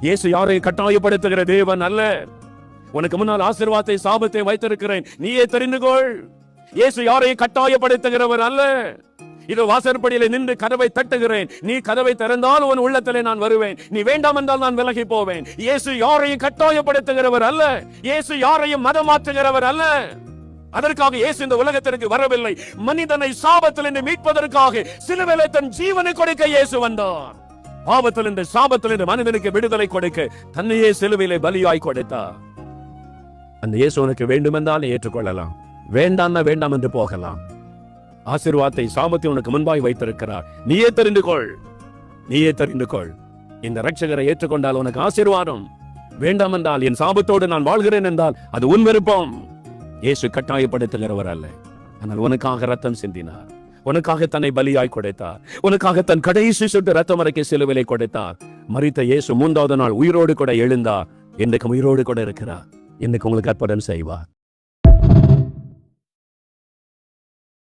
இயேசு யாரையும் கட்டாயப்படுத்துகிற தேவன் அல்ல. உனக்கு முன்னால் ஆசீர்வாதத்தை சாபத்தை வைத்திருக்கிறேன், நீயே தெரிந்து கொள். இயேசு யாரையும் கட்டாயப்படுத்துகிறவர் அல்ல. இது வாசற்படியில நின்று கதவை தட்டுகிறேன், நீ கதவை திறந்தால் உன் உள்ளத்திலே நான் வருவேன், நீ வேண்டாம் என்றால் நான் விலகி போவேன். இயேசு யாரையும் கட்டாயப்படுத்துகிறவர் அல்ல. இயேசு யாரையும் மதம் மாற்றுகிறவர் அல்ல. அதற்காக இயேசு இந்த உலகத்திற்கு வரவில்லை. மனிதனை சாபத்திலிருந்து மீட்பதற்காக சிலுவையிலே தன் ஜீவனை கொடுக்க இயேசு வந்தார். பாவத்திலிருந்து சாபத்திலிருந்து மனிதனுக்கு விடுதலை கொடுக்க தன்னையே சிலுவையிலே பலியாய் கொடுத்தார். அந்த இயேசு உனக்கு வேண்டுமென்றால் ஏற்றுக்கொள்ளலாம், வேண்டாம் வேண்டாம் என்று போகலாம். ஆசீர்வாதத்தை சாபத்தை உனக்கு முன்பாய் வைத்திருக்கிறார். நீயே தெரிந்து கொள், நீயே தெரிந்து கொள். இந்த ரட்சகரை ஏற்றுக்கொண்டால் உனக்கு ஆசீர்வாதம், வேண்டாம் என்றால் என் சாபத்தோடு நான் வாழ்கிறேன் என்றால் அது உன் விருப்பம். இயேசு கட்டாயப்படுத்துகிறவர் அல்ல. ஆனால் உனக்காக ரத்தம் சிந்தினார், உனக்காக தன்னை பலியாய் கொடுத்தார், உனக்காக தன் கடைசி சொட்டு ரத்தம் வரைக்கும் சிலுவையிலே கொடுத்தார். மரித்த இயேசு 3வது நாள் உயிரோடு கூட எழுந்தார். இன்றைக்கு உயிரோடு கூட இருக்கிறார். இன்னைக்கு உங்களுக்கு அற்புதம் செய்வார்.